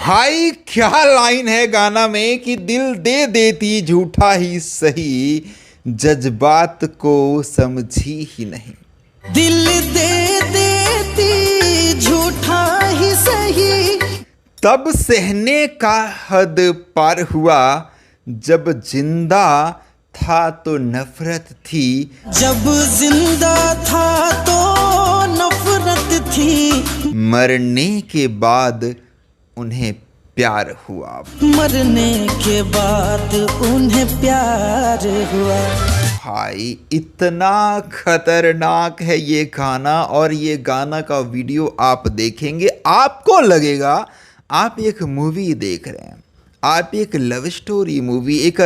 भाई क्या लाइन है गाना में कि दिल दे देती झूठा ही सही, जज्बात को समझी ही नहीं। दिल दे देती झूठा ही सही, तब सहने का हद पार हुआ, जब जिंदा था तो नफरत थी। जब जिंदा था तो नफरत थी, मरने के बाद उन्हें प्यार हुआ। मरने के बाद उन्हें प्यार हुआ। भाई इतना खतरनाक है ये गाना, और ये गाना का वीडियो आप देखेंगे आपको लगेगा आप एक मूवी देख रहे हैं, आप एक लव स्टोरी मूवी, एक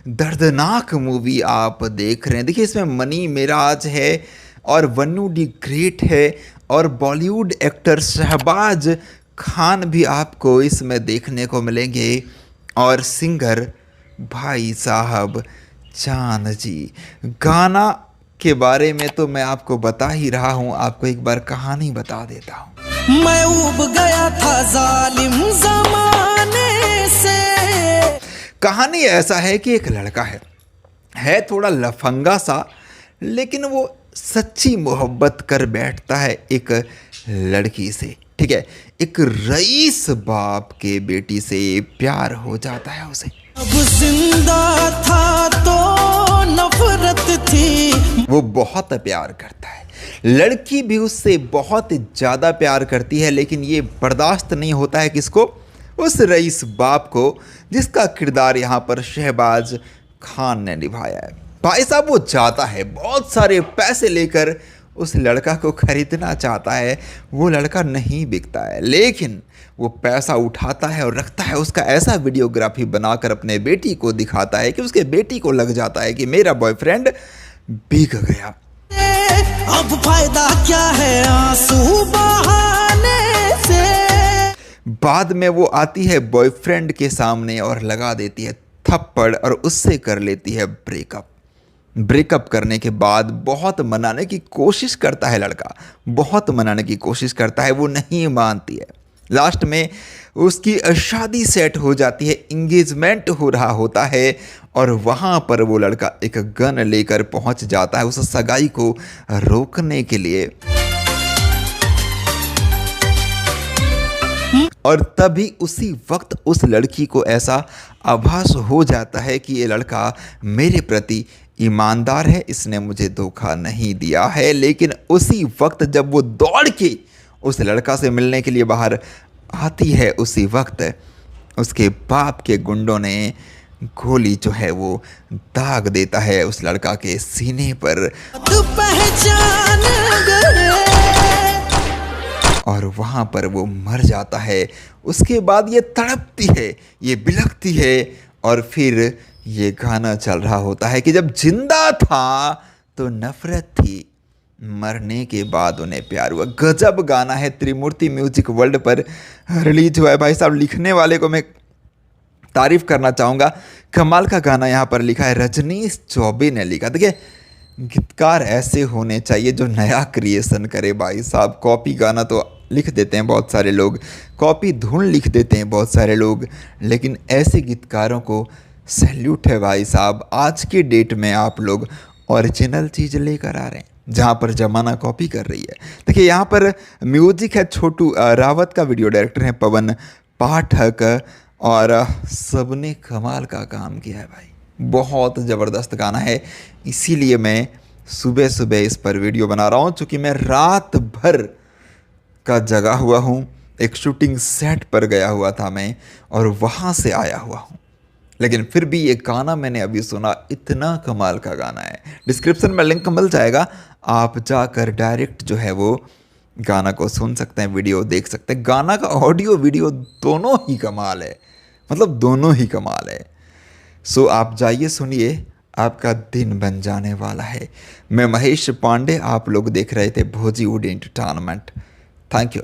दर्दनाक मूवी आप देख रहे हैं। देखिए इसमें मनी मिराज है और वन्नू डी ग्रेट है और बॉलीवुड एक्टर शहबाज खान भी आपको इसमें देखने को मिलेंगे, और सिंगर भाई साहब चांद जी। गाना के बारे में तो मैं आपको बता ही रहा हूँ, आपको एक बार कहानी बता देता हूँ। मैं उब गया था जालिम ज़माने से। कहानी ऐसा है कि एक लड़का है थोड़ा लफंगा सा, लेकिन वो सच्ची मोहब्बत कर बैठता है एक लड़की से। ठीक है, एक रईस बाप के बेटी से प्यार हो जाता है उसे। अब जिंदा था तो नफरत थी। वो बहुत प्यार करता है, लड़की भी उससे बहुत ज़्यादा प्यार करती है, लेकिन ये बर्दाश्त नहीं होता है किसको? उस रईस बाप को, जिसका किरदार यहाँ पर शहबाज खान ने निभाया है। भाई साहब वो चाहता है, बहुत सारे पैसे लेकर उस लड़का को खरीदना चाहता है। वो लड़का नहीं बिकता है, लेकिन वो पैसा उठाता है और रखता है, उसका ऐसा वीडियोग्राफी बनाकर अपने बेटी को दिखाता है कि उसके बेटी को लग जाता है कि मेरा बॉयफ्रेंड बिक गया। अब फायदा क्या है आंसू बहाने से। बाद में वो आती है बॉयफ्रेंड के सामने और लगा देती है थप्पड़ और उससे कर लेती है ब्रेकअप। ब्रेकअप करने के बाद बहुत मनाने की कोशिश करता है लड़का, बहुत मनाने की कोशिश करता है, वो नहीं मानती है। लास्ट में उसकी शादी सेट हो जाती है, इंगेजमेंट हो रहा होता है, और वहाँ पर वो लड़का एक गन लेकर पहुँच जाता है उस सगाई को रोकने के लिए। और तभी उसी वक्त उस लड़की को ऐसा आभास हो जाता है कि ये लड़का मेरे प्रति ईमानदार है, इसने मुझे धोखा नहीं दिया है। लेकिन उसी वक्त जब वो दौड़ के उस लड़का से मिलने के लिए बाहर आती है, उसी वक्त उसके बाप के गुंडों ने गोली जो है वो दाग देता है उस लड़का के सीने पर, पहचान गए। और वहाँ पर वो मर जाता है। उसके बाद ये तड़पती है, ये बिलखती है, और फिर ये गाना चल रहा होता है कि जब जिंदा था तो नफरत थी, मरने के बाद उन्हें प्यार हुआ। गजब गाना है, त्रिमूर्ति म्यूजिक वर्ल्ड पर रिलीज हुआ है। भाई साहब लिखने वाले को मैं तारीफ करना चाहूँगा, कमाल का गाना यहाँ पर लिखा है, रजनीश चौबे ने लिखा। देखिए गीतकार ऐसे होने चाहिए जो नया क्रिएशन करे। भाई साहब कॉपी गाना तो लिख देते हैं बहुत सारे लोग, कॉपी धुन लिख देते हैं बहुत सारे लोग, लेकिन ऐसे गीतकारों को सैल्यूट है भाई साहब। आज के डेट में आप लोग ओरिजिनल चीज़ लेकर आ रहे हैं, जहाँ पर ज़माना कॉपी कर रही है। देखिए यहाँ पर म्यूजिक है छोटू रावत का, वीडियो डायरेक्टर है पवन पाठक, और सबने कमाल का काम किया है भाई, बहुत ज़बरदस्त गाना है। इसीलिए मैं सुबह सुबह इस पर वीडियो बना रहा हूँ, चूँकि मैं रात भर का जगा हुआ हूँ, एक शूटिंग सेट पर गया हुआ था मैं, और वहाँ से आया हुआ हूँ, लेकिन फिर भी ये गाना मैंने अभी सुना, इतना कमाल का गाना है। डिस्क्रिप्शन में लिंक मिल जाएगा, आप जाकर डायरेक्ट जो है वो गाना को सुन सकते हैं, वीडियो देख सकते हैं। गाना का ऑडियो वीडियो दोनों ही कमाल है, मतलब दोनों ही कमाल है। सो आप जाइए सुनिए, आपका दिन बन जाने वाला है। मैं महेश पांडे, आप लोग देख रहे थे भोजीवुड एंटरटेनमेंट। Thank you.